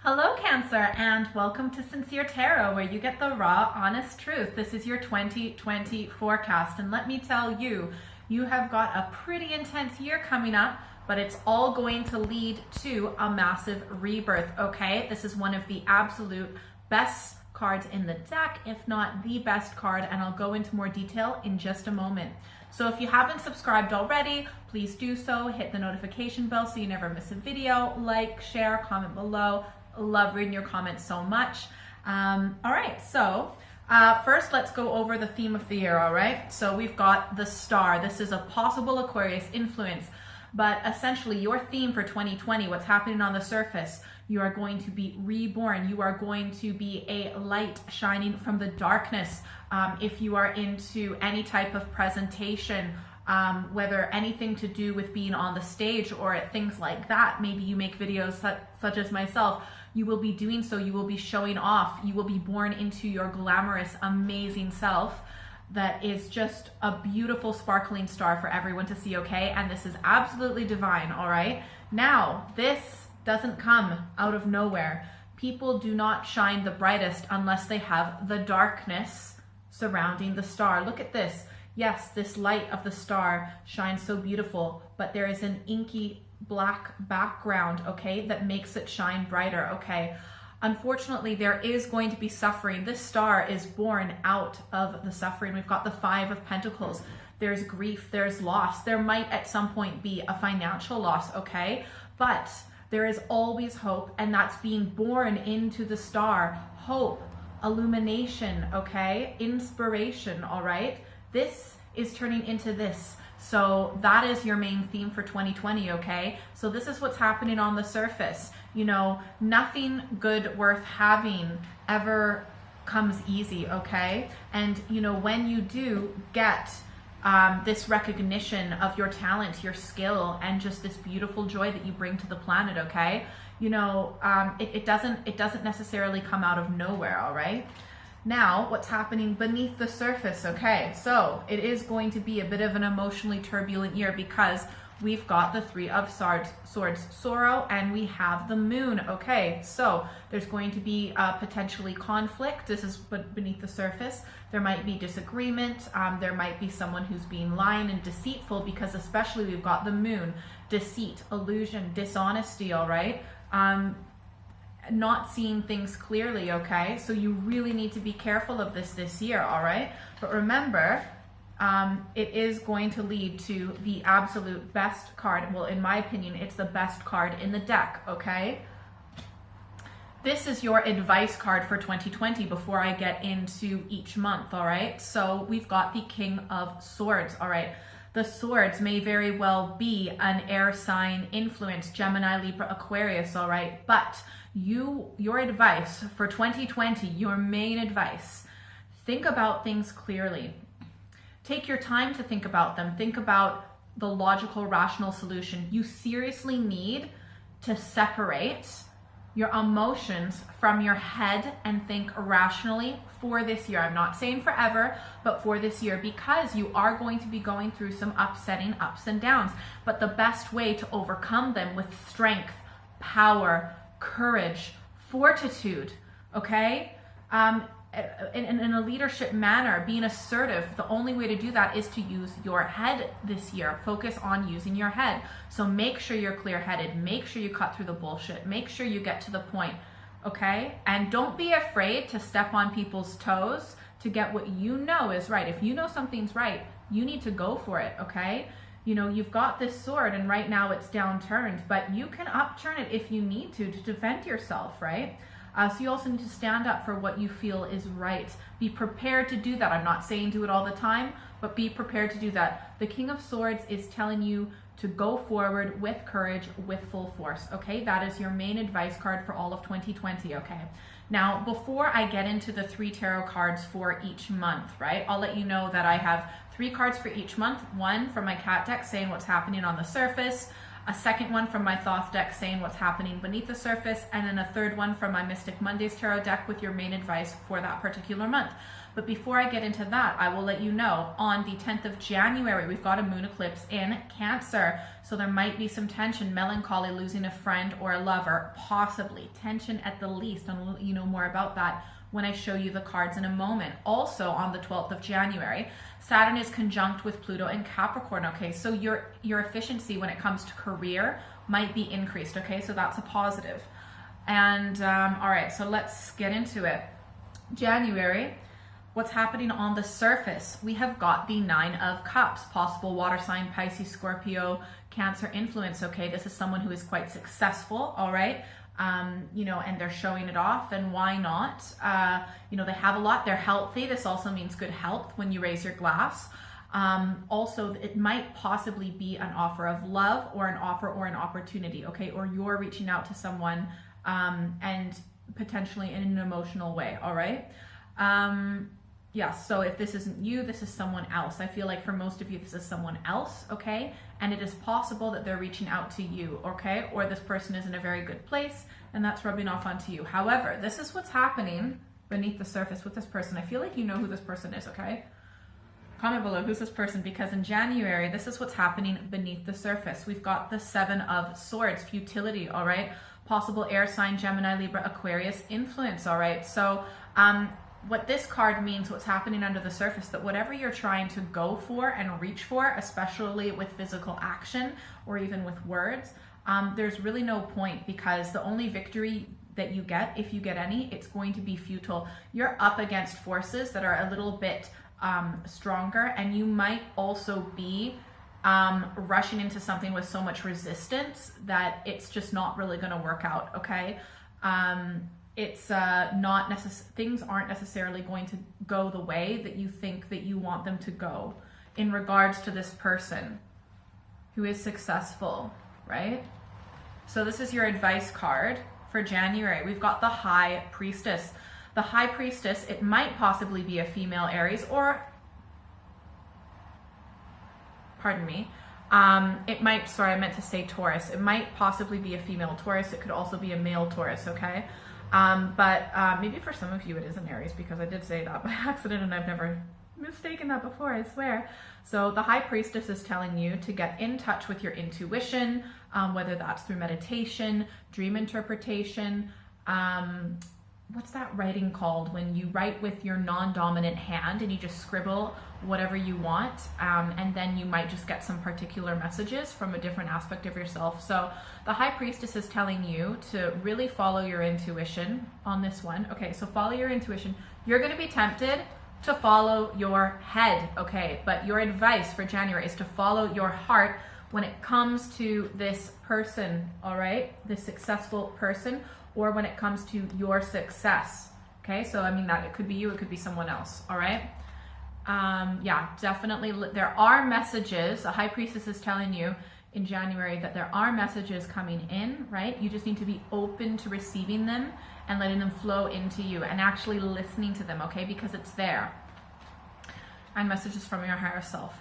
Hello, Cancer, and welcome to Sincere Tarot, where you get the raw, honest truth. This is your 2020 forecast, and let me tell you, you have got a pretty intense year coming up, but it's all going to lead to a massive rebirth, okay? This is one of the absolute best cards in the deck, if not the best card, and I'll go into more detail in just a moment. So if you haven't subscribed already, please do so. Hit the notification bell so you never miss a video. Like, share, comment below. Love reading your comments so much. All right, so first let's go over the theme of the year, all right? So we've got the star. This is a possible Aquarius influence, but essentially your theme for 2020, what's happening on the surface, you are going to be reborn. You are going to be a light shining from the darkness. If you are into any type of presentation, whether anything to do with being on the stage or things like that, maybe you make videos such as myself, you will be doing so. You will be showing off. You will be born into your glamorous, amazing self that is just a beautiful, sparkling star for everyone to see, okay? And this is absolutely divine, all right? Now, this doesn't come out of nowhere. People do not shine the brightest unless they have the darkness surrounding the star. Look at this. Yes, this light of the star shines so beautiful, but there is an inky black background, okay, that makes it shine brighter, okay? Unfortunately, there is going to be suffering. This star is born out of the suffering. We've got the Five of Pentacles. There's grief, there's loss. There might at some point be a financial loss, okay? But there is always hope, and that's being born into the star. Hope, illumination, okay? Inspiration, all right? This is turning into this. So that is your main theme for 2020, okay? So this is what's happening on the surface. You know, nothing good worth having ever comes easy, okay? And, you know, when you do get this recognition of your talent, your skill, and just this beautiful joy that you bring to the planet, okay? You know, it doesn't necessarily come out of nowhere, all right? Now, what's happening beneath the surface, okay? So it is going to be a bit of an emotionally turbulent year because we've got the Three of Swords, sorrow, and we have the moon, okay? So there's going to be potentially conflict. This is beneath the surface. There might be disagreement. There might be someone who's being lying and deceitful because especially we've got the moon, deceit, illusion, dishonesty, all right? Not seeing things clearly, okay? So you really need to be careful of this year, all right? But remember, it is going to lead to the absolute best card. Well, in my opinion, it's the best card in the deck, okay? This is your advice card for 2020 before I get into each month, all right? So we've got the King of Swords, all right? The swords may very well be an air sign influence, Gemini, Libra, Aquarius, all right? But your advice for 2020, your main advice, think about things clearly. Take your time to think about them. Think about the logical, rational solution. You seriously need to separate your emotions from your head and think rationally for this year. I'm not saying forever, but for this year, because you are going to be going through some upsetting ups and downs. But the best way to overcome them with strength, power, courage, fortitude, okay? In a leadership manner, being assertive, the only way to do that is to use your head this year. Focus on using your head. So make sure you're clear-headed. Make sure you cut through the bullshit. Make sure you get to the point, okay? And don't be afraid to step on people's toes to get what you know is right. If you know something's right, you need to go for it, okay? You know, you've got this sword and right now it's downturned, but you can upturn it if you need to defend yourself, right? So you also need to stand up for what you feel is right. Be prepared to do that. I'm not saying do it all the time, but be prepared to do that. The King of Swords is telling you to go forward with courage, with full force, okay? That is your main advice card for all of 2020, okay? Now, before I get into the 3 tarot cards for each month, right? I'll let you know that I have 3 cards for each month. One from my cat deck saying what's happening on the surface, a second one from my Thoth deck saying what's happening beneath the surface, and then a third one from my Mystic Mondays tarot deck with your main advice for that particular month. But before I get into that, I will let you know on the 10th of January, we've got a moon eclipse in Cancer. So there might be some tension, melancholy, losing a friend or a lover, possibly tension at the least. And I'll let you know more about that when I show you the cards in a moment. Also on the 12th of January, Saturn is conjunct with Pluto in Capricorn, okay? So your efficiency when it comes to career might be increased, okay? So that's a positive. And all right, so let's get into it. January, what's happening on the surface? We have got the 9 of Cups, possible water sign, Pisces, Scorpio, Cancer influence, okay? This is someone who is quite successful, all right? You know, and they're showing it off, and why not? You know, they have a lot, they're healthy. This also means good health when you raise your glass. Also, it might possibly be an offer of love or an offer or an opportunity, okay? Or you're reaching out to someone and potentially in an emotional way, all right? Yeah, so if this isn't you, this is someone else. I feel like for most of you, this is someone else, okay? And it is possible that they're reaching out to you, okay? Or this person is in a very good place and that's rubbing off onto you. However, this is what's happening beneath the surface with this person. I feel like you know who this person is, okay? Comment below, who's this person? Because in January, this is what's happening beneath the surface. We've got the 7 of Swords, futility, all right? Possible air sign, Gemini, Libra, Aquarius influence, all right? So, what this card means, what's happening under the surface, that whatever you're trying to go for and reach for, especially with physical action or even with words, there's really no point, because the only victory that you get, if you get any, it's going to be futile. You're up against forces that are a little bit stronger, and you might also be rushing into something with so much resistance that it's just not really going to work out, okay? It's not things aren't necessarily going to go the way that you think that you want them to go in regards to this person who is successful, right? So this is your advice card for January. We've got the High Priestess. The High Priestess, it might possibly be a female Aries, or, pardon me, it might, sorry, I meant to say Taurus. It might possibly be a female Taurus. It could also be a male Taurus, okay? But maybe for some of you it is an Aries, because I did say that by accident and I've never mistaken that before, I swear. So the High Priestess is telling you to get in touch with your intuition, whether that's through meditation, dream interpretation. What's that writing called when you write with your non-dominant hand and you just scribble whatever you want, and then you might just get some particular messages from a different aspect of yourself. So the High Priestess is telling you to really follow your intuition on this one. Okay, so follow your intuition. You're going to be tempted to follow your head, okay? But your advice for January is to follow your heart when it comes to this person, all right? This successful person, or when it comes to your success, okay? So I mean that it could be you, it could be someone else, all right? Yeah, definitely. There are messages. The High Priestess is telling you in January that there are messages coming in, right? You just need to be open to receiving them and letting them flow into you and actually listening to them, okay? Because it's there. And messages from your higher self.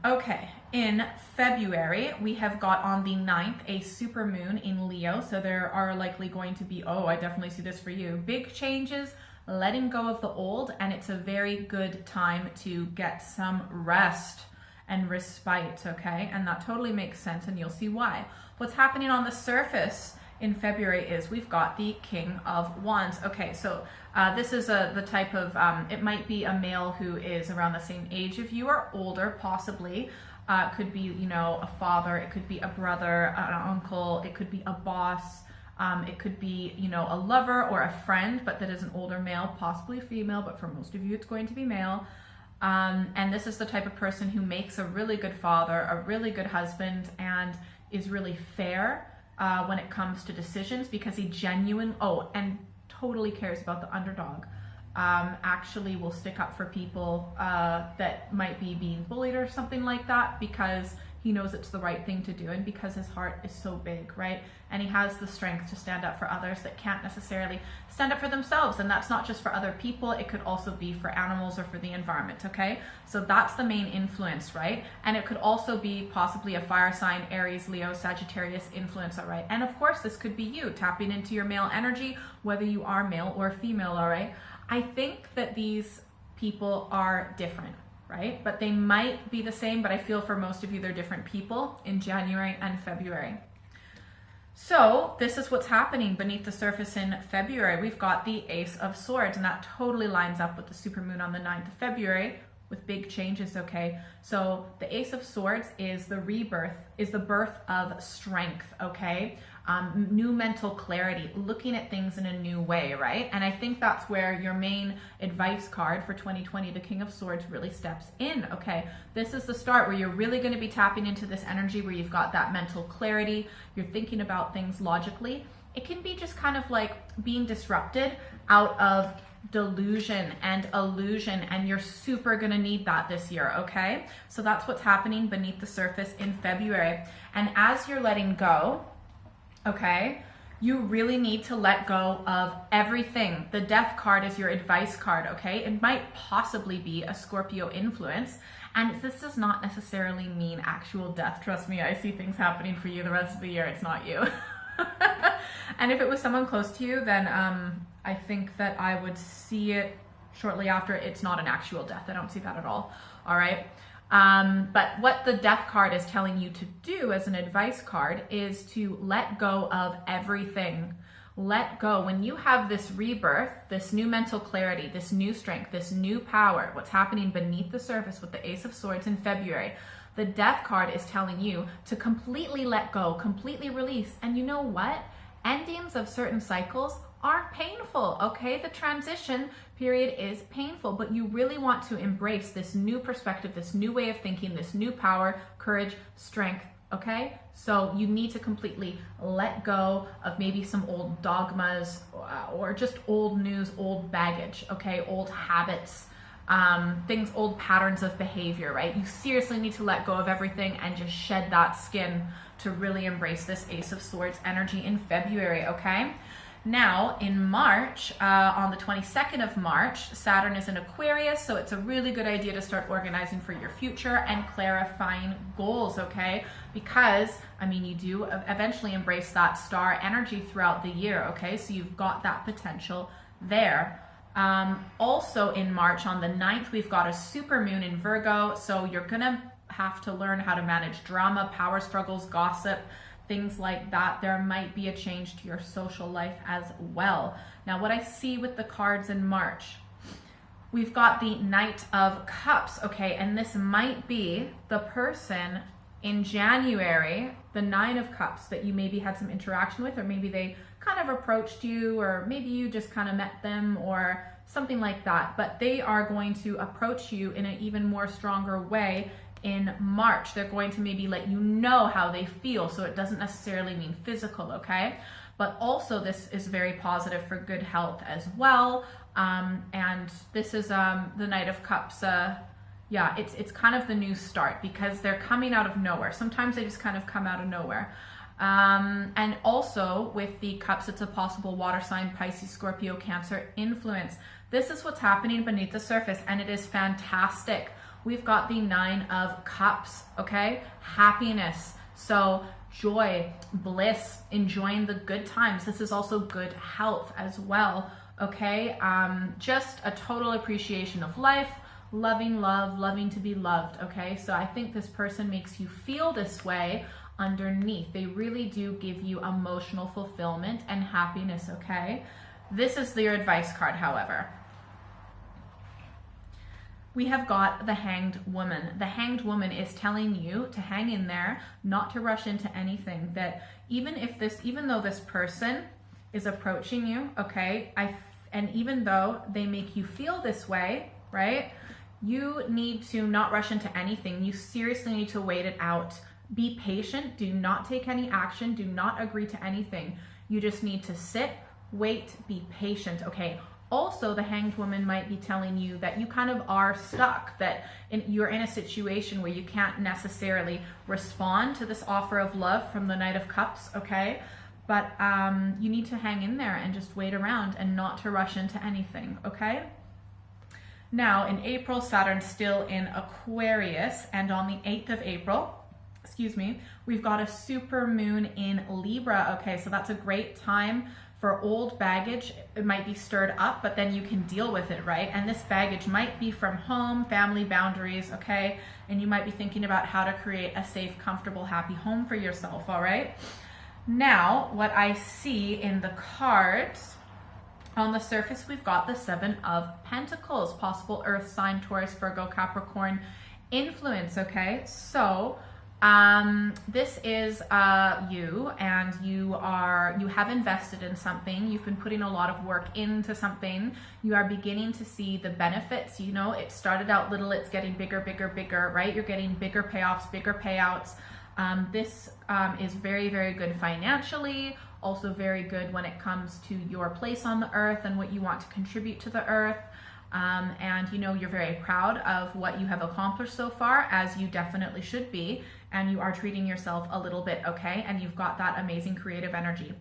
Okay, in February, we have got on the 9th a supermoon in Leo. So there are likely going to be, oh, I definitely see this for you, big changes, letting go of the old, and it's a very good time to get some rest and respite, okay? And that totally makes sense, and you'll see why. What's happening on the surface in February is we've got the King of Wands. Okay, so this is the type of, it might be a male who is around the same age of you or older, possibly. It could be, you know, a father, it could be a brother, an uncle, it could be a boss, it could be, you know, a lover or a friend, but that is an older male, possibly female, but for most of you, it's going to be male. And this is the type of person who makes a really good father, a really good husband, and is really fair when it comes to decisions, because he and totally cares about the underdog. Actually will stick up for people that might be being bullied or something like that, because he knows it's the right thing to do, and because his heart is so big, right? And he has the strength to stand up for others that can't necessarily stand up for themselves. And that's not just for other people, it could also be for animals or for the environment, okay? So that's the main influence, right? And it could also be possibly a fire sign, Aries, Leo, Sagittarius influence, all right? And of course, this could be you tapping into your male energy, whether you are male or female, all right? I think that these people are different, right? But they might be the same, but I feel for most of you, they're different people in January and February. So this is what's happening beneath the surface in February. We've got the Ace of Swords, and that totally lines up with the supermoon on the 9th of February with big changes, okay? So the Ace of Swords is the rebirth, is the birth of strength, okay? New mental clarity, looking at things in a new way, right? And I think that's where your main advice card for 2020, the King of Swords, really steps in, okay? This is the start where you're really going to be tapping into this energy where you've got that mental clarity, you're thinking about things logically. It can be just kind of like being disrupted out of delusion and illusion, and you're super gonna need that this year, okay? So that's what's happening beneath the surface in February. And as you're letting go, okay, you really need to let go of everything. The Death card is your advice card, okay? It might possibly be a Scorpio influence, and this does not necessarily mean actual death. Trust me, I see things happening for you the rest of the year. It's not you. And if it was someone close to you, then I think that I would see it shortly after. It's not an actual death. I don't see that at all. All right. But what the Death card is telling you to do as an advice card is to let go of everything. Let go. When you have this rebirth, this new mental clarity, this new strength, this new power, what's happening beneath the surface with the Ace of Swords in February, the Death card is telling you to completely let go, completely release. And you know what? Endings of certain cycles are painful, okay? The transition period is painful, but you really want to embrace this new perspective, this new way of thinking, this new power, courage, strength, okay? So you need to completely let go of maybe some old dogmas or just old news, old baggage, okay? Old habits, things, old patterns of behavior, right? You seriously need to let go of everything and just shed that skin to really embrace this Ace of Swords energy in February, okay? Now, in March, on the 22nd of March, Saturn is in Aquarius, so it's a really good idea to start organizing for your future and clarifying goals, okay? Because, I mean, you do eventually embrace that star energy throughout the year, okay? So you've got that potential there. Also in March, on the 9th, we've got a supermoon in Virgo, so you're gonna have to learn how to manage drama, power struggles, gossip, things like that. There might be a change to your social life as well. Now, what I see with the cards in March, we've got the Knight of Cups, okay? And this might be the person in January, the Nine of Cups, that you maybe had some interaction with, or maybe they kind of approached you, or maybe you just kind of met them, or something like that. But they are going to approach you in an even more stronger way in March. They're going to maybe let you know how they feel, so it doesn't necessarily mean physical, okay? But also this is very positive for good health as well. And this is the Knight of Cups. Yeah, it's kind of the new start because they're coming out of nowhere. Sometimes they just kind of come out of nowhere. And also with the cups, it's a possible water sign, Pisces, Scorpio, Cancer influence. This is what's happening beneath the surface, and it is fantastic. We've got the Nine of Cups, okay? Happiness, so joy, bliss, enjoying the good times. This is also good health as well, okay? Just a total appreciation of life, loving love, loving to be loved, okay? So I think this person makes you feel this way underneath. They really do give you emotional fulfillment and happiness, okay? This is your advice card, however. We have got the Hanged Woman. The Hanged Woman is telling you to hang in there, not to rush into anything, that even though this person is approaching you, okay, and even though they make you feel this way, right, you need to not rush into anything. You seriously need to wait it out. Be patient. Do not take any action. Do not agree to anything. You just need to sit, wait, be patient, okay? Also, the Hanged Woman might be telling you that you kind of are stuck, that you're in a situation where you can't necessarily respond to this offer of love from the Knight of Cups, okay? But you need to hang in there and just wait around and not to rush into anything, okay? Now, in April, Saturn's still in Aquarius, and on the 8th of April, we've got a super moon in Libra, okay? So that's a great time For old baggage, it might be stirred up, but then you can deal with it, right? And this baggage might be from home, family boundaries, okay? And you might be thinking about how to create a safe, comfortable, happy home for yourself, all right? Now, what I see in the cards, on the surface, we've got the Seven of Pentacles, possible Earth sign, Taurus, Virgo, Capricorn influence, okay? So, this is you, and you have invested in something. You've been putting a lot of work into something. You are beginning to see the benefits. You know, it started out little, it's getting bigger, bigger, bigger, right? You're getting bigger payoffs, bigger payouts. This is very, very good financially, also very good when it comes to your place on the earth and what you want to contribute to the earth. And you know, you're very proud of what you have accomplished so far, as you definitely should be, and you are treating yourself a little bit, okay? And you've got that amazing creative energy.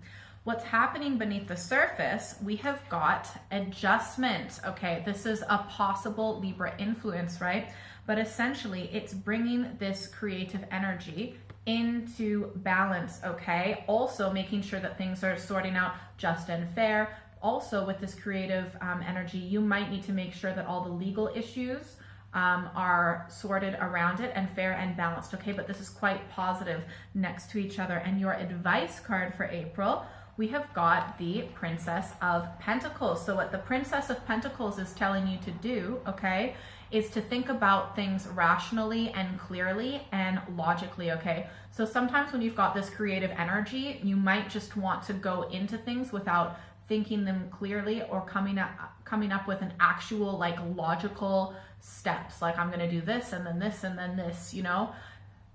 What's happening beneath the surface, we have got adjustment, okay? This is a possible Libra influence, right? But essentially, it's bringing this creative energy into balance, okay? Also making sure that things are sorting out just and fair. Also, with this creative energy, you might need to make sure that all the legal issues are sorted around it and fair and balanced, okay? But this is quite positive next to each other. And your advice card for April, we have got the Princess of Pentacles. So what the Princess of Pentacles is telling you to do, okay, is to think about things rationally and clearly and logically, okay? So sometimes when you've got this creative energy, you might just want to go into things without thinking them clearly or coming up with an actual like logical steps, like I'm going to do this and then this and then this, you know.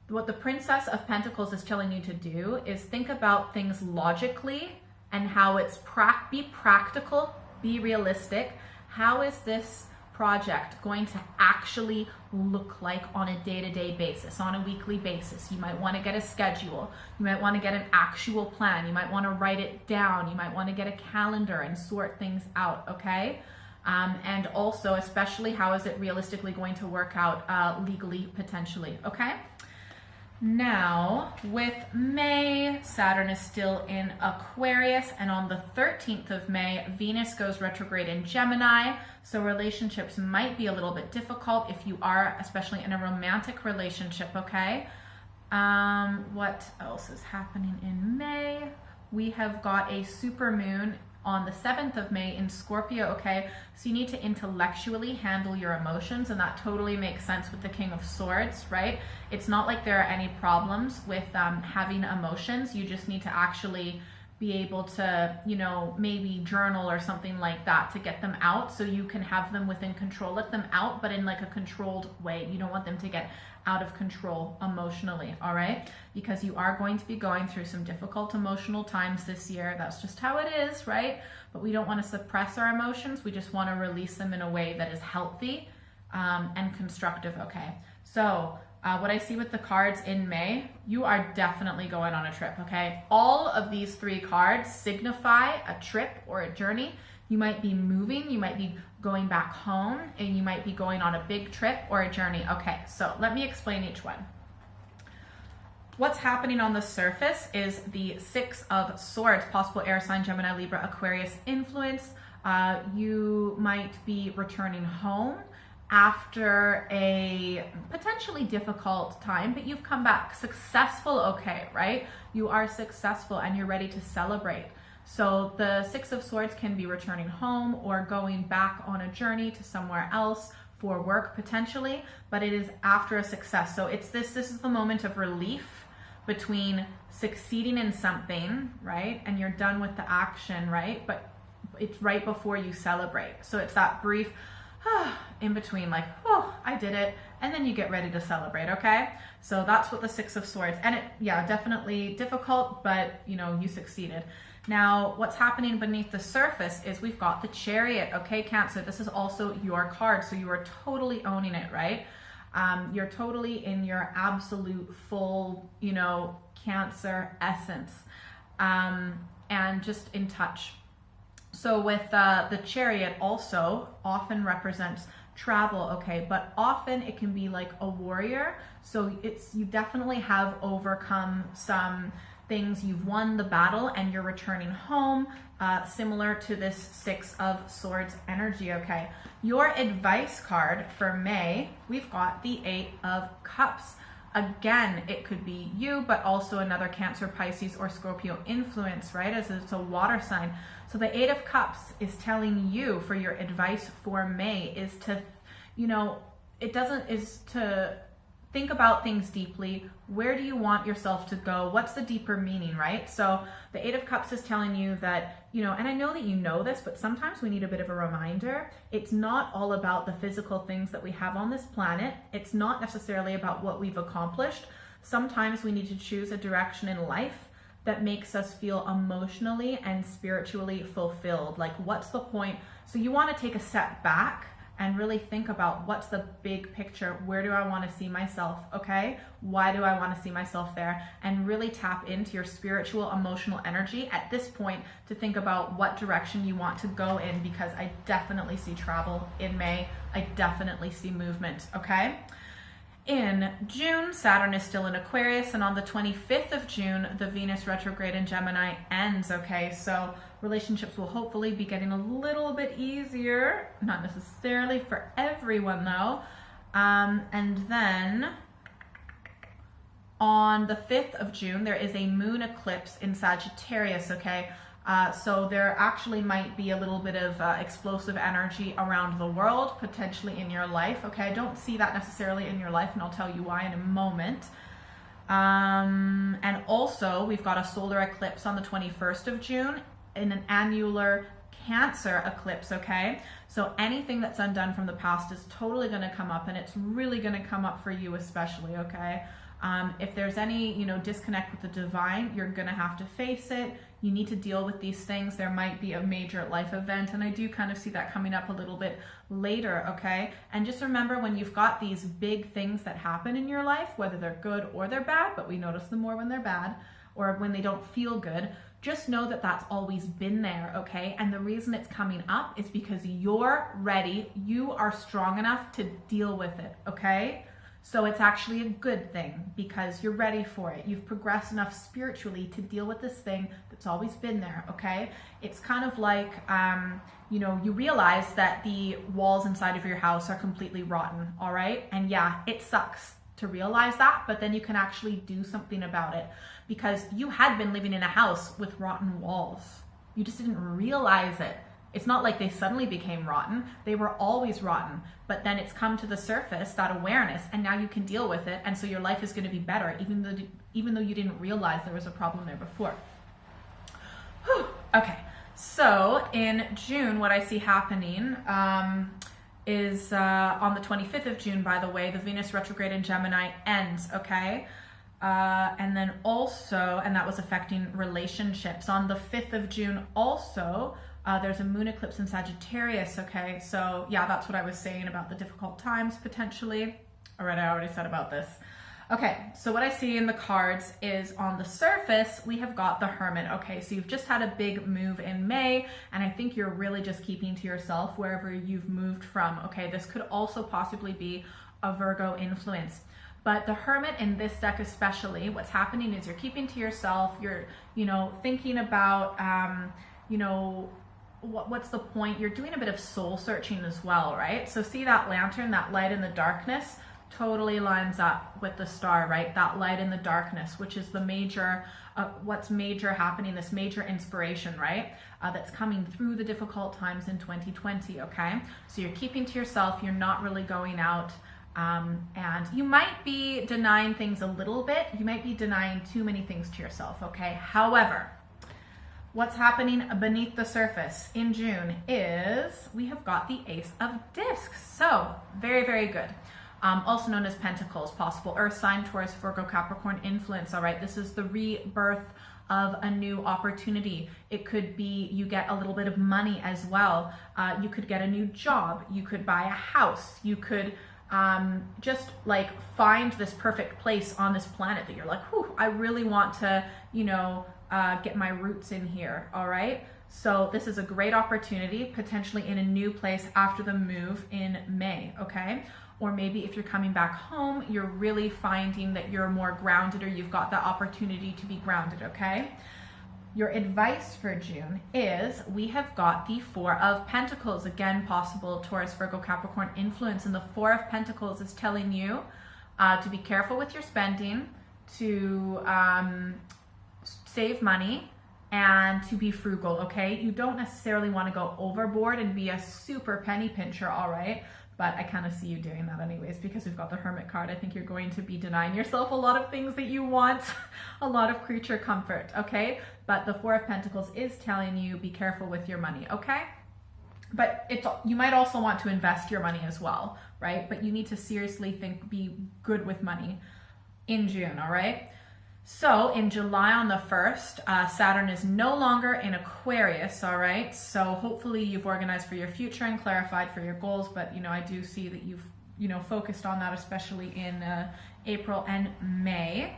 What the Princess of Pentacles is telling you to do is think about things logically and how it's be practical, be realistic. How is this project going to actually look like on a day-to-day basis, on a weekly basis? You might want to get a schedule. You might want to get an actual plan. You might want to write it down. You might want to get a calendar and sort things out, okay? And also, especially, how is it realistically going to work out legally, potentially, okay? Now, with May, Saturn is still in Aquarius, and on the 13th of May, Venus goes retrograde in Gemini, so relationships might be a little bit difficult if you are, especially in a romantic relationship, okay? What else is happening in May? We have got a supermoon on the 7th of May in Scorpio, okay? So you need to intellectually handle your emotions, and that totally makes sense with the King of Swords, right? It's not like there are any problems with having emotions. You just need to actually be able to, you know, maybe journal or something like that to get them out so you can have them within control. Let them out, but in like a controlled way. You don't want them to get out of control emotionally, all right? Because you are going to be going through some difficult emotional times this year. That's just how it is, right? But we don't want to suppress our emotions. We just want to release them in a way that is healthy and constructive, okay? So what I see with the cards in May, you are definitely going on a trip, okay? All of these three cards signify a trip or a journey. You might be moving, you might be going back home, and you might be going on a big trip or a journey. Okay, so let me explain each one. What's happening on the surface is the Six of Swords, possible air sign, Gemini, Libra, Aquarius influence. You might be returning home after a potentially difficult time, but you've come back successful, okay, right? You are successful and you're ready to celebrate. So the Six of Swords can be returning home or going back on a journey to somewhere else for work potentially, but it is after a success. So it's this is the moment of relief between succeeding in something, right? And you're done with the action, right? But it's right before you celebrate. So it's that brief in between, like, oh, I did it, and then you get ready to celebrate, okay? So that's what the Six of Swords, and it, yeah, definitely difficult, but you know, you succeeded. Now, what's happening beneath the surface is we've got the Chariot, okay, Cancer? This is also your card, so you are totally owning it, right? You're totally in your absolute full, you know, Cancer essence, and just in touch. So with the Chariot also often represents travel, okay, but often it can be like a warrior. So you definitely have overcome some things, you've won the battle and you're returning home, similar to this Six of Swords energy, okay? Your advice card for May, we've got the Eight of Cups. Again, it could be you, but also another Cancer, Pisces, or Scorpio influence, right? As it's a water sign. So the Eight of Cups is telling you for your advice for May is to, is to think about things deeply. Where do you want yourself to go? What's the deeper meaning, right? So the Eight of Cups is telling you that, and I know that you know this, but sometimes we need a bit of a reminder. It's not all about the physical things that we have on this planet. It's not necessarily about what we've accomplished. Sometimes we need to choose a direction in life that makes us feel emotionally and spiritually fulfilled. Like, what's the point? So you want to take a step back and really think about what's the big picture. Where do I want to see myself? Okay. Why do I want to see myself there? And really tap into your spiritual, emotional energy at this point to think about what direction you want to go in, because I definitely see travel in May. I definitely see movement. Okay. In June, Saturn is still in Aquarius, and on the 25th of June, the Venus retrograde in Gemini ends, okay? So relationships will hopefully be getting a little bit easier, not necessarily for everyone though. And then on the 5th of June, there is a moon eclipse in Sagittarius, okay? So there actually might be a little bit of explosive energy around the world, potentially in your life, okay? I don't see that necessarily in your life, and I'll tell you why in a moment. And also, we've got a solar eclipse on the 21st of June in an annular Cancer eclipse, okay? So anything that's undone from the past is totally going to come up, and it's really going to come up for you especially, okay? If there's any, disconnect with the divine, you're going to have to face it. You need to deal with these things. There might be a major life event, and I do kind of see that coming up a little bit later, okay? And just remember, when you've got these big things that happen in your life, whether they're good or they're bad, but we notice them more when they're bad or when they don't feel good, just know that that's always been there, okay? And the reason it's coming up is because you're ready. You are strong enough to deal with it, okay? So it's actually a good thing because you're ready for it. You've progressed enough spiritually to deal with this thing that's always been there, okay? It's kind of like, you realize that the walls inside of your house are completely rotten, all right? And yeah, it sucks to realize that, but then you can actually do something about it because you had been living in a house with rotten walls. You just didn't realize it. It's not like they suddenly became rotten. They were always rotten, but then it's come to the surface, that awareness, and now you can deal with it. And so your life is going to be better, even though you didn't realize there was a problem there before. Whew. Okay. So in June, what I see happening, is on the 25th of June, by the way, the Venus retrograde in Gemini ends, okay? And then also, and that was affecting relationships. On the 5th of June also, there's a moon eclipse in Sagittarius, okay? So yeah, that's what I was saying about the difficult times potentially. All right, I already said about this. Okay, so what I see in the cards is on the surface, we have got the Hermit. Okay, so you've just had a big move in May, and I think you're really just keeping to yourself wherever you've moved from. Okay, this could also possibly be a Virgo influence. But the Hermit in this deck especially, what's happening is you're keeping to yourself, you're, thinking about, what's the point? You're doing a bit of soul searching as well, right? So see that lantern, that light in the darkness, totally lines up with the star, right? That light in the darkness, which is the major, what's major happening, this major inspiration, right? That's coming through the difficult times in 2020, okay? So you're keeping to yourself, you're not really going out, and you might be denying things a little bit. You might be denying too many things to yourself, okay? However, what's happening beneath the surface in June is we have got the Ace of Discs. So very, very good. Also known as Pentacles, possible Earth sign, Taurus, Virgo, Capricorn influence. All right, this is the rebirth of a new opportunity. It could be you get a little bit of money as well. You could get a new job. You could buy a house. You could just like find this perfect place on this planet that you're like, whew, I really want to, get my roots in here. All right. So this is a great opportunity, potentially in a new place after the move in May. Okay. or maybe if you're coming back home, you're really finding that you're more grounded, or you've got that opportunity to be grounded, okay? Your advice for June is we have got the Four of Pentacles. Again, possible Taurus, Virgo, Capricorn influence. And the Four of Pentacles is telling you to be careful with your spending, to save money, and to be frugal, okay? You don't necessarily want to go overboard and be a super penny pincher, all right? But I kind of see you doing that anyways, because we've got the Hermit card. I think you're going to be denying yourself a lot of things that you want, a lot of creature comfort, okay? But the Four of Pentacles is telling you be careful with your money, okay? But you might also want to invest your money as well, right? But you need to seriously be good with money in June, all right? So in July on the 1st, Saturn is no longer in Aquarius, all right? So hopefully you've organized for your future and clarified for your goals, but I do see that you've, focused on that, especially in April and May.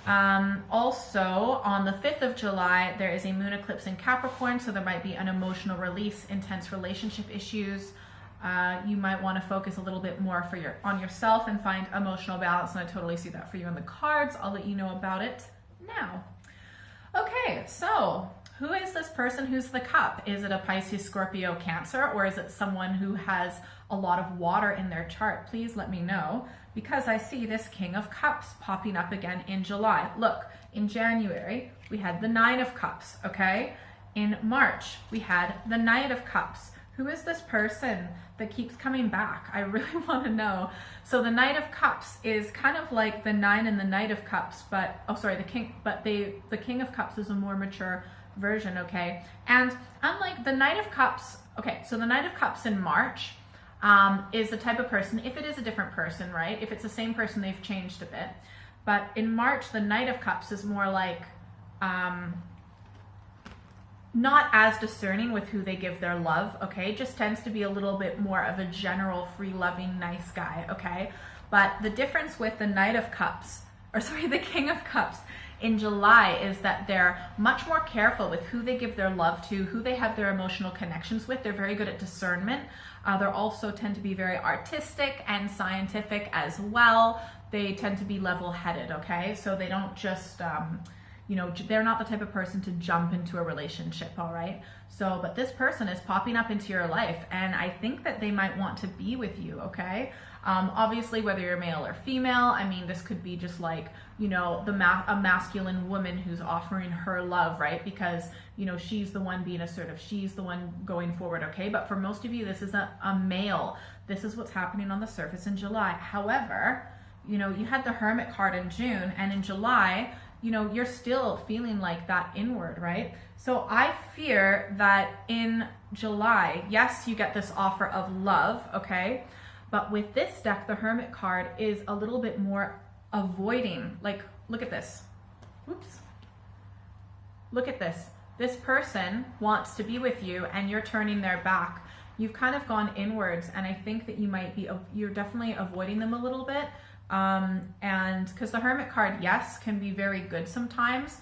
Also on the 5th of July, there is a moon eclipse in Capricorn, so there might be an emotional release, intense relationship issues. You might want to focus a little bit more on yourself and find emotional balance, and I totally see that for you in the cards. I'll let you know about it now. Okay, so who is this person who's the cup? Is it a Pisces, Scorpio, Cancer, or is it someone who has a lot of water in their chart? Please let me know, because I see this King of Cups popping up again in July. Look, in January, we had the Nine of Cups, okay? In March, we had the Knight of Cups. Who is this person that keeps coming back? I really want to know. So the Knight of Cups is kind of like the Nine and the Knight of Cups, but, the King of Cups is a more mature version, okay? And unlike the Knight of Cups, okay, so the Knight of Cups in March is the type of person, if it is a different person, right? If it's the same person, they've changed a bit. But in March, the Knight of Cups is more like, not as discerning with who they give their love, okay? Just tends to be a little bit more of a general, free-loving, nice guy, okay? But the difference with the the King of Cups in July is that they're much more careful with who they give their love to, who they have their emotional connections with. They're very good at discernment. They also tend to be very artistic and scientific as well. They tend to be level-headed, okay? So they don't just... they're not the type of person to jump into a relationship, all right? So, but this person is popping up into your life, and I think that they might want to be with you, okay? Obviously, whether you're male or female, I mean, this could be just like, a masculine woman who's offering her love, right? Because, she's the one being assertive. She's the one going forward, okay? But for most of you, this is a male. This is what's happening on the surface in July. However, you had the Hermit card in June, and in July, you're still feeling like that inward, right? So I fear that in July, yes, you get this offer of love, okay? But with this deck, the Hermit card is a little bit more avoiding. Like, look at this. Oops. Look at this. This person wants to be with you and you're turning their back. You've kind of gone inwards, and I think that you're definitely avoiding them a little bit. And because the Hermit card, yes, can be very good sometimes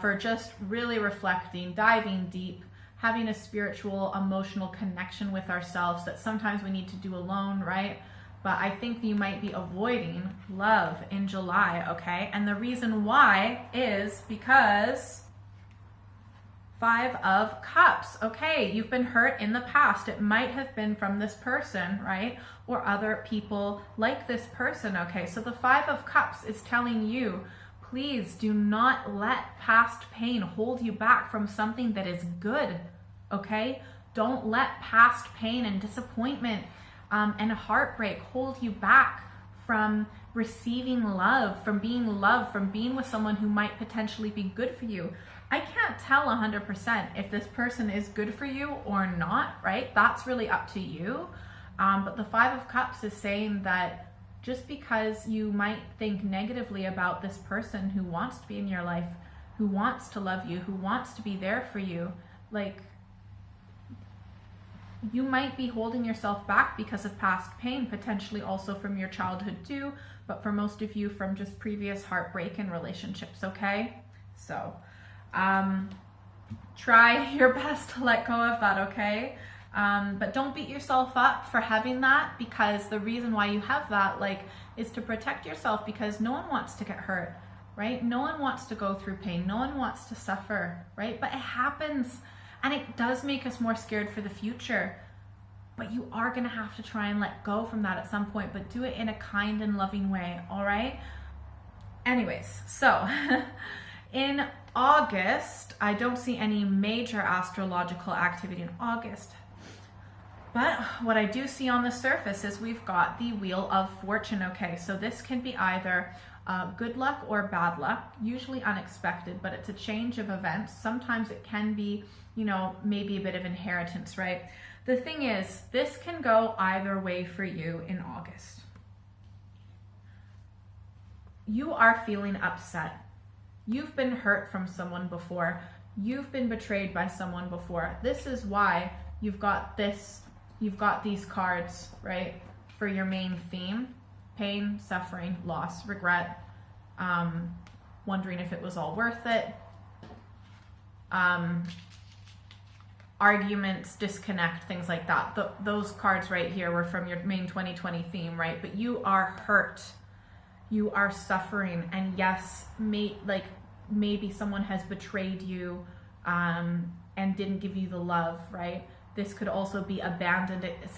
for just really reflecting, diving deep, having a spiritual, emotional connection with ourselves that sometimes we need to do alone, right? But I think you might be avoiding love in July, okay? And the reason why is because 5 of Cups. Okay, you've been hurt in the past. It might have been from this person, right? Or other people like this person, okay? So the 5 of Cups is telling you, please do not let past pain hold you back from something that is good, okay? Don't let past pain and disappointment and heartbreak hold you back from receiving love, from being loved, from being with someone who might potentially be good for you. I can't tell 100% if this person is good for you or not, right? That's really up to you. But the 5 of Cups is saying that just because you might think negatively about this person who wants to be in your life, who wants to love you, who wants to be there for you, like, you might be holding yourself back because of past pain, potentially also from your childhood too, but for most of you from just previous heartbreak in relationships, okay? So try your best to let go of that, okay? But don't beat yourself up for having that, because the reason why you have that, like, is to protect yourself, because no one wants to get hurt, right? No one wants to go through pain. No one wants to suffer, right? But it happens, and it does make us more scared for the future. But you are going to have to try and let go from that at some point, but do it in a kind and loving way, all right? Anyways, so in August, I don't see any major astrological activity in August. But what I do see on the surface is we've got the Wheel of Fortune, okay? So this can be either good luck or bad luck, usually unexpected, but it's a change of events. Sometimes it can be, you know, maybe a bit of inheritance, right? The thing is, this can go either way for you in August. You are feeling upset. You've been hurt from someone before. You've been betrayed by someone before. This is why you've got these cards, right, for your main theme: pain, suffering, loss, regret, wondering if it was all worth it, arguments, disconnect, things like that. Those cards right here were from your main 2020 theme, right? But you are hurt, you are suffering, and yes, maybe someone has betrayed you and didn't give you the love, right? This could also be abandonment of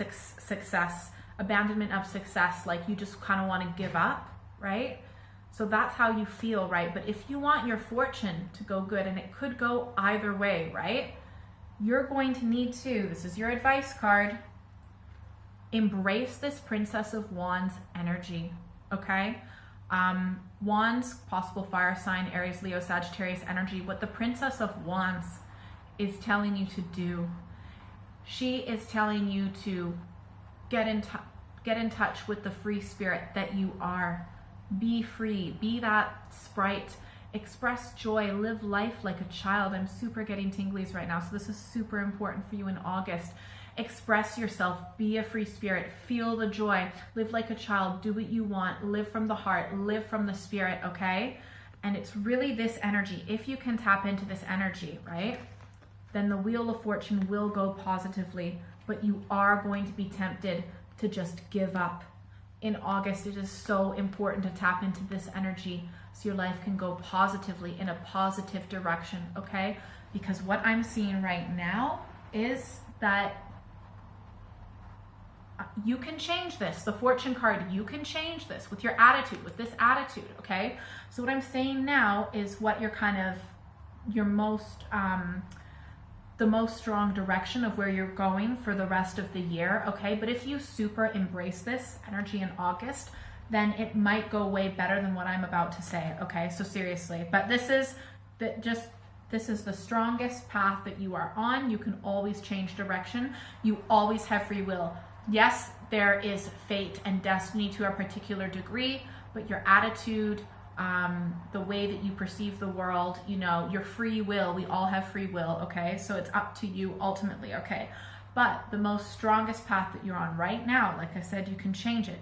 success, like you just kind of want to give up, right? So that's how you feel, right? But if you want your fortune to go good, and it could go either way, right? You're going to need to, this is your advice card, embrace this Princess of Wands energy, okay? Wands, possible fire sign, Aries, Leo, Sagittarius energy. What the Princess of Wands is telling you to do, she is telling you to get in touch with the free spirit that you are. Be free, be that sprite, express joy, live life like a child. I'm super getting tinglies right now, so this is super important for you in August. Express yourself, be a free spirit, feel the joy, live like a child, do what you want, live from the heart, live from the spirit, okay? And it's really this energy. If you can tap into this energy, right, then the Wheel of Fortune will go positively, but you are going to be tempted to just give up. In August, it is so important to tap into this energy so your life can go positively in a positive direction, okay? Because what I'm seeing right now is that you can change this. The Fortune card, you can change this with your attitude, with this attitude, okay? So what I'm saying now is what you're kind of, your most, the most strong direction of where you're going for the rest of the year, okay? But if you super embrace this energy in August, then it might go way better than what I'm about to say, okay? So seriously, but this is the strongest path that you are on. You can always change direction. You always have free will. Yes, there is fate and destiny to a particular degree, but your attitude, the way that you perceive the world, you know, your free will, we all have free will, okay? So it's up to you ultimately, okay? But the most strongest path that you're on right now, like I said, you can change it.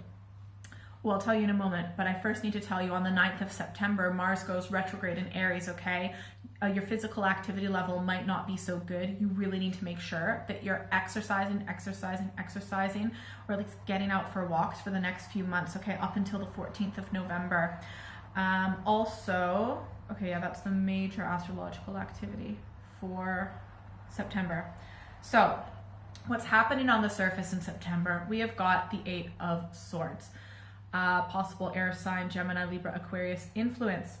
Well, I'll tell you in a moment, but I first need to tell you on the 9th of September, Mars goes retrograde in Aries, okay? Your physical activity level might not be so good. You really need to make sure that you're exercising, or at least getting out for walks for the next few months, okay? Up until the 14th of November. Also, okay, yeah, that's the major astrological activity for September. So, what's happening on the surface in September? We have got the 8 of Swords. Possible air sign, Gemini, Libra, Aquarius influence.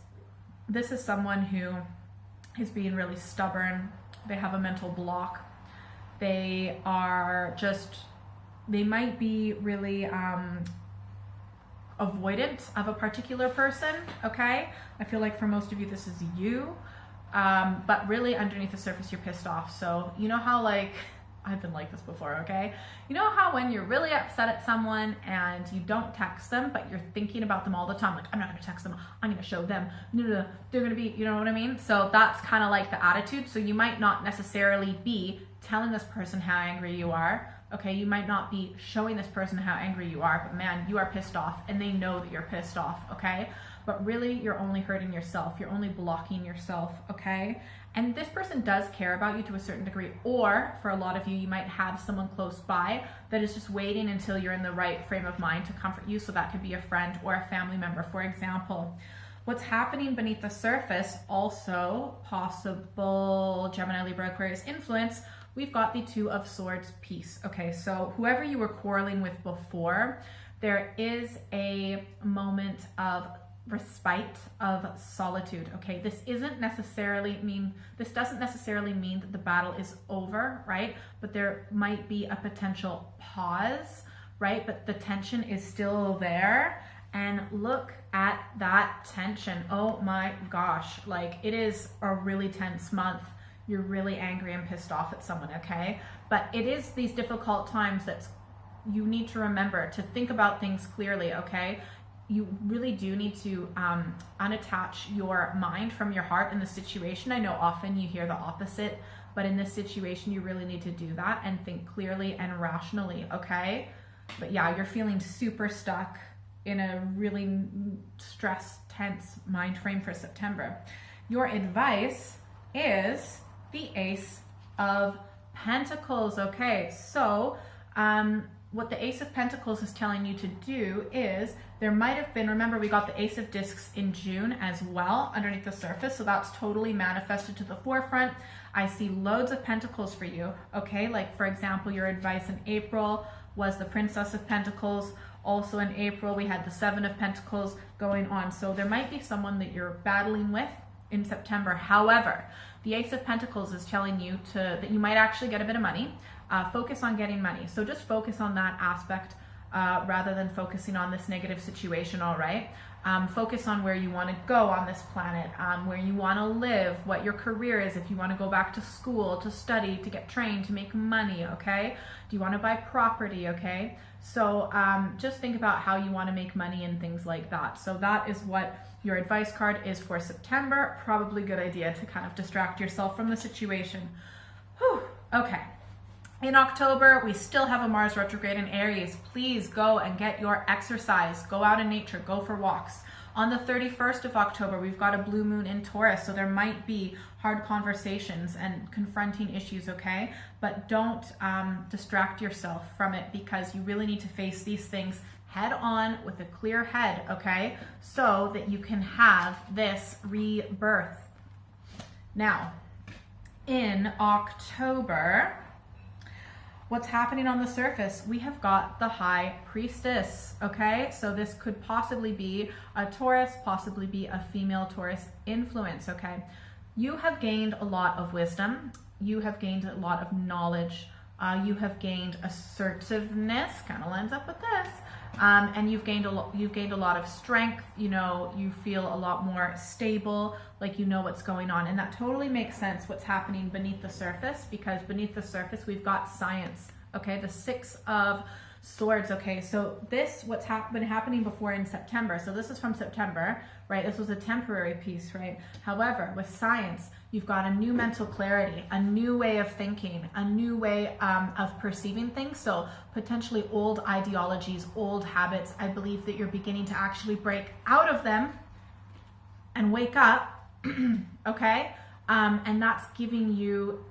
This is someone who is being really stubborn. They have a mental block. They might be really avoidant of a particular person, okay? I feel like for most of you, this is you. But really underneath the surface, you're pissed off. So you know how, like, I've been like this before, okay? You know how when you're really upset at someone and you don't text them, but you're thinking about them all the time, like, I'm not gonna text them, I'm gonna show them, no, they're gonna be, you know what I mean? So that's kind of like the attitude. So you might not necessarily be telling this person how angry you are, okay? You might not be showing this person how angry you are, but man, you are pissed off, and they know that you're pissed off, okay? But really, you're only hurting yourself. You're only blocking yourself, okay? And this person does care about you to a certain degree, or for a lot of you, you might have someone close by that is just waiting until you're in the right frame of mind to comfort you. So that could be a friend or a family member, for example. What's happening beneath the surface, also possible Gemini, Libra, Aquarius influence, we've got the Two of Swords piece. Okay, so whoever you were quarreling with before, there is a moment of respite, of solitude. Okay, this doesn't necessarily mean that the battle is over, right? But there might be a potential pause, right? But the tension is still there. And look at that tension. Oh my gosh, like it is a really tense month. You're really angry and pissed off at someone, okay? But it is these difficult times that you need to remember to think about things clearly, okay? You really do need to unattach your mind from your heart in the situation. I know often you hear the opposite, but in this situation, you really need to do that and think clearly and rationally, okay? But yeah, you're feeling super stuck in a really stressed, tense mind frame for September. Your advice is the Ace of Pentacles, okay? So, what the Ace of Pentacles is telling you to do is there might have been, remember we got the Ace of Discs in June as well underneath the surface, so that's totally manifested to the forefront. I see loads of Pentacles for you, okay? Like for example, your advice in April was the Princess of Pentacles. Also in April, we had the Seven of Pentacles going on. So there might be someone that you're battling with in September. However, the Ace of Pentacles is telling you that you might actually get a bit of money. Focus on getting money. So just focus on that aspect rather than focusing on this negative situation, all right? Focus on where you want to go on this planet, where you want to live, what your career is, if you want to go back to school, to study, to get trained, to make money, okay? Do you want to buy property, okay? So just think about how you want to make money and things like that. So that is what your advice card is for September. Probably a good idea to kind of distract yourself from the situation. Whew. Okay. In October, we still have a Mars retrograde in Aries. Please go and get your exercise. Go out in nature, go for walks. On the 31st of October, we've got a blue moon in Taurus, so there might be hard conversations and confronting issues, okay? But don't distract yourself from it because you really need to face these things head on with a clear head, okay? So that you can have this rebirth. Now, in October, what's happening on the surface? We have got the High Priestess, okay? So this could possibly be a Taurus, possibly be a female Taurus influence, okay? You have gained a lot of wisdom. You have gained a lot of knowledge. You have gained assertiveness, kind of lines up with this. And you've gained a lot of strength. You know, you feel a lot more stable, like you know what's going on. And that totally makes sense what's happening beneath the surface, because beneath the surface we've got science, okay? The Six of Swords, okay? So this, what's been happening before in September, so this is from September, right? This was a temporary piece, right? However, with science, you've got a new mental clarity, a new way of thinking, a new way of perceiving things. So potentially old ideologies, old habits, I believe that you're beginning to actually break out of them and wake up, okay? And that's giving you,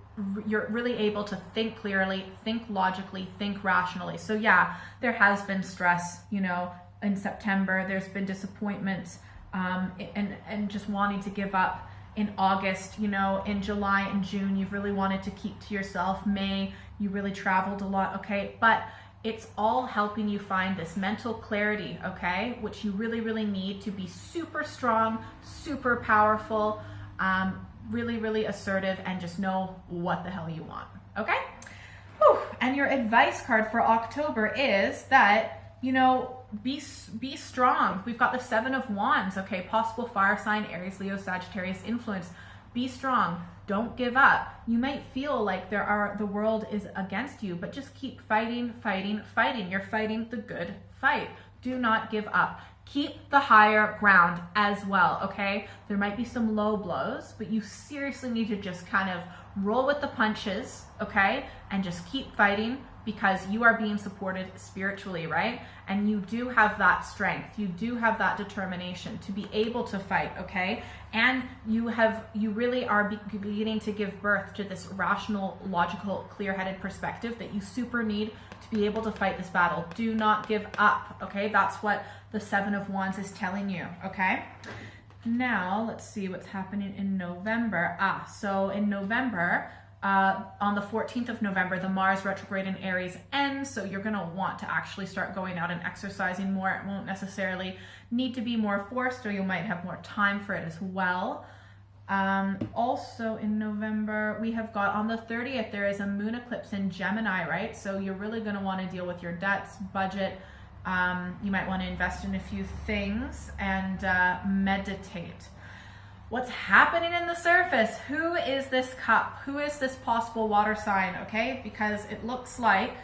you're really able to think clearly, think logically, think rationally. So yeah, there has been stress, you know, in September. There's been disappointment and just wanting to give up. In August, you know, in July and June, you've really wanted to keep to yourself. May, you really traveled a lot, okay? But it's all helping you find this mental clarity, okay? Which you really, really need to be super strong, super powerful, really, really assertive, and just know what the hell you want, okay? Whew. And your advice card for October is that, you know, be strong. We've got the Seven of Wands, okay? Possible fire sign, Aries, Leo, Sagittarius influence. Be strong. Don't give up. You might feel like the world is against you, but just keep fighting, fighting, fighting. You're fighting the good fight. Do not give up. Keep the higher ground as well, okay? There might be some low blows, but you seriously need to just kind of roll with the punches, okay? And just keep fighting, because you are being supported spiritually, right? And you do have that strength. You do have that determination to be able to fight, okay? And you really are beginning to give birth to this rational, logical, clear-headed perspective that you super need to be able to fight this battle. Do not give up, okay? That's what the Seven of Wands is telling you, okay? Now, let's see what's happening in November. So in November, on the 14th of November, the Mars retrograde in Aries ends, so you're going to want to actually start going out and exercising more. It won't necessarily need to be more forced, or you might have more time for it as well. Also in November, we have got on the 30th, there is a moon eclipse in Gemini, right? So you're really going to want to deal with your debts, budget. You might want to invest in a few things and meditate. What's happening in the surface? Who is this cup? Who is this possible water sign? Okay, because it looks like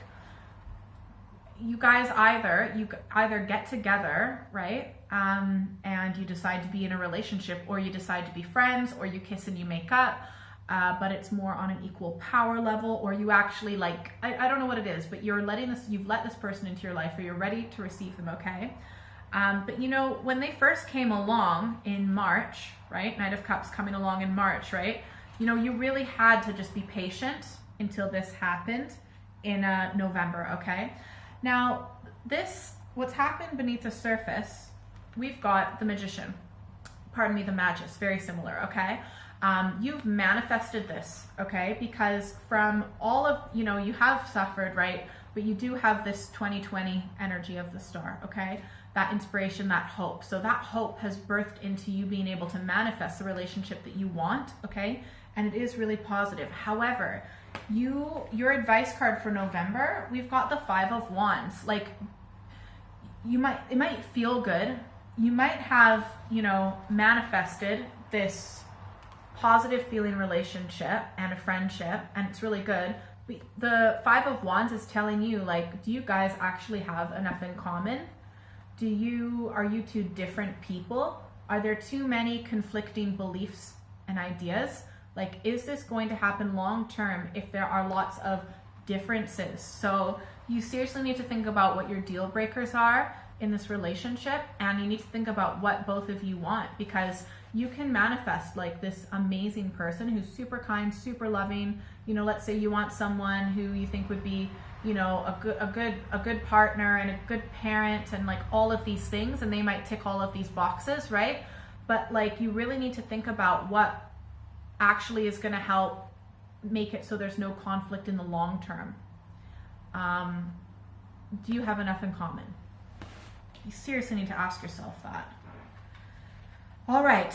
you guys either get together, right? And you decide to be in a relationship, or you decide to be friends, or you kiss and you make up. But it's more on an equal power level, or you actually like, I don't know what it is, but you've let this person into your life, or you're ready to receive them, okay? But you know, when they first came along in March, right? Knight of Cups coming along in March, right? You know, you really had to just be patient until this happened in November, okay? Now, what's happened beneath the surface, we've got the Magician, the Magus, very similar, okay? You've manifested this, okay? Because from all of, you know, you have suffered, right? But you do have this 2020 energy of the star, okay? That inspiration, that hope. So that hope has birthed into you being able to manifest the relationship that you want, okay? And it is really positive. However, your advice card for November, we've got the Five of Wands. Like, it might feel good. You might have, you know, manifested this positive feeling relationship and a friendship, and it's really good. But the Five of Wands is telling you, like, do you guys actually have enough in common? Are you two different people? Are there too many conflicting beliefs and ideas? Like, is this going to happen long term if there are lots of differences? So you seriously need to think about what your deal breakers are in this relationship, and you need to think about what both of you want, because you can manifest like this amazing person who's super kind, super loving. You know, let's say you want someone who you think would be, you know, a good partner and a good parent and like all of these things, and they might tick all of these boxes, right? But like, you really need to think about what actually is going to help make it so there's no conflict in the long term. Do you have enough in common? You seriously need to ask yourself that. All right,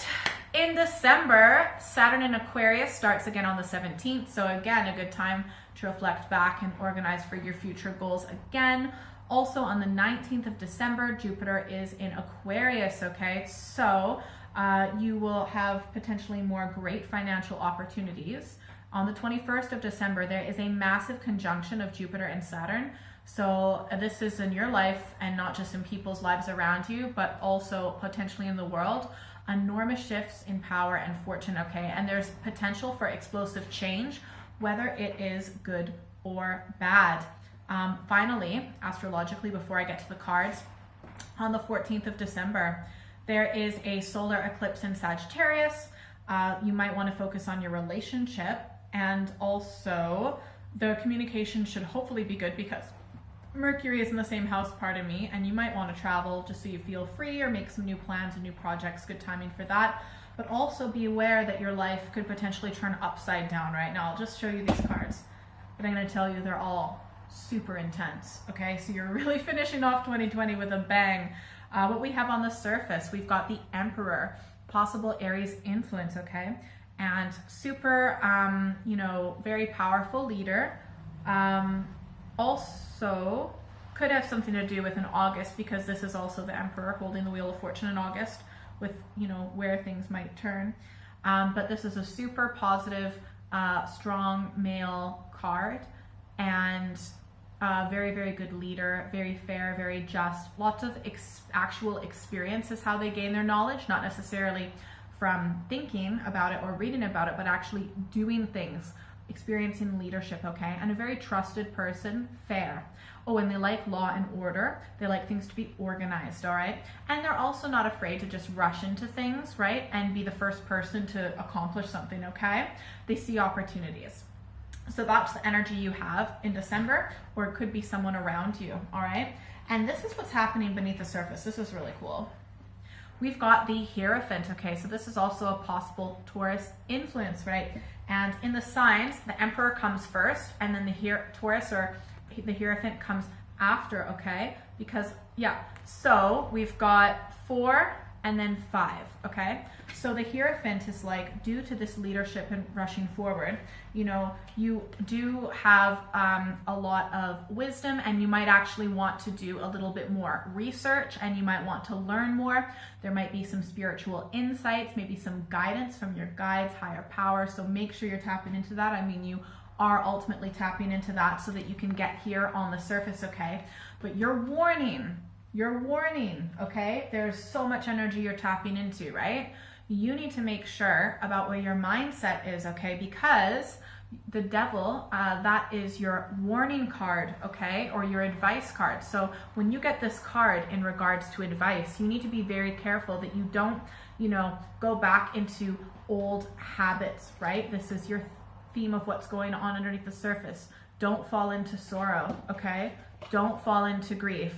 in December, Saturn in Aquarius starts again on the 17th. So again, a good time to reflect back and organize for your future goals again. Also on the 19th of December, Jupiter is in Aquarius, okay? So you will have potentially more great financial opportunities. On the 21st of December, there is a massive conjunction of Jupiter and Saturn. So this is in your life and not just in people's lives around you, but also potentially in the world. Enormous shifts in power and fortune, okay? And there's potential for explosive change, whether it is good or bad. Finally, astrologically, before I get to the cards, on the 14th of December, there is a solar eclipse in Sagittarius. You might want to focus on your relationship, and also the communication should hopefully be good because Mercury is in the same house, pardon me, and you might want to travel just so you feel free or make some new plans and new projects. Good timing for that. But also be aware that your life could potentially turn upside down right now. I'll just show you these cards, but I'm going to tell you they're all super intense, okay? So you're really finishing off 2020 with a bang. What we have on the surface, we've got the Emperor, possible Aries influence, okay? And super, you know, very powerful leader. Also could have something to do with in August, because this is also the Emperor holding the Wheel of Fortune in August, with, you know, where things might turn. But this is a super positive, strong male card, and very, very good leader, very fair, very just. Lots of actual experience is how they gain their knowledge, not necessarily from thinking about it or reading about it, but actually doing things, experiencing leadership, okay? And a very trusted person, fair. Oh, and they like law and order. They like things to be organized, all right? And they're also not afraid to just rush into things, right? And be the first person to accomplish something, okay? They see opportunities. So that's the energy you have in December, or it could be someone around you, all right? And this is what's happening beneath the surface. This is really cool. We've got the Hierophant, okay? So this is also a possible Taurus influence, right? And in the signs, the Emperor comes first, and then the Taurus or the Hierophant comes after, okay? Because, yeah, so we've got 4 and then 5, okay? So the Hierophant is like, due to this leadership and rushing forward, you know, you do have a lot of wisdom, and you might actually want to do a little bit more research, and you might want to learn more. There might be some spiritual insights, maybe some guidance from your guides, higher power. So make sure you're tapping into that. I mean, you are ultimately tapping into that so that you can get here on the surface, okay? But you're warning, okay? There's so much energy you're tapping into, right? You need to make sure about where your mindset is, okay? Because the Devil, that is your warning card, okay? Or your advice card. So when you get this card in regards to advice, you need to be very careful that you don't, you know, go back into old habits, right? This is your theme of what's going on underneath the surface. Don't fall into sorrow, okay? Don't fall into grief.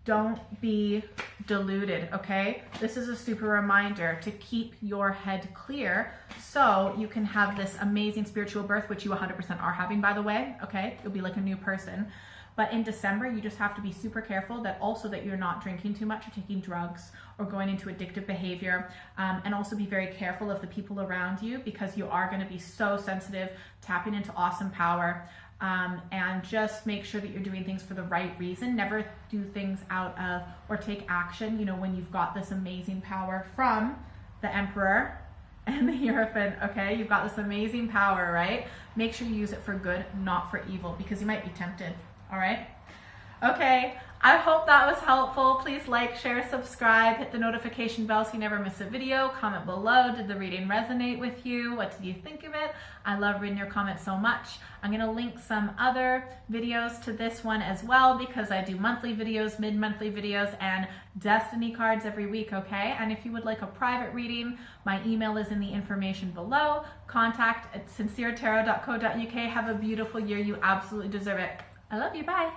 Don't be deluded, okay? This is a super reminder to keep your head clear so you can have this amazing spiritual birth, which you 100% are having, by the way, okay? You'll be like a new person. But in December, you just have to be super careful that also that you're not drinking too much or taking drugs or going into addictive behavior. And also be very careful of the people around you, because you are going to be so sensitive, tapping into awesome power. And just make sure that you're doing things for the right reason. Never do things out of or take action, you know, when you've got this amazing power from the Emperor and the Hierophant, okay? You've got this amazing power, right? Make sure you use it for good, not for evil, because you might be tempted, all right? Okay, I hope that was helpful. Please like, share, subscribe, hit the notification bell so you never miss a video. Comment below, did the reading resonate with you? What did you think of it? I love reading your comments so much. I'm gonna link some other videos to this one as well, because I do monthly videos, mid-monthly videos, and destiny cards every week, okay? And if you would like a private reading, my email is in the information below. Contact at sinceretarot.co.uk. Have a beautiful year. You absolutely deserve it. I love you. Bye.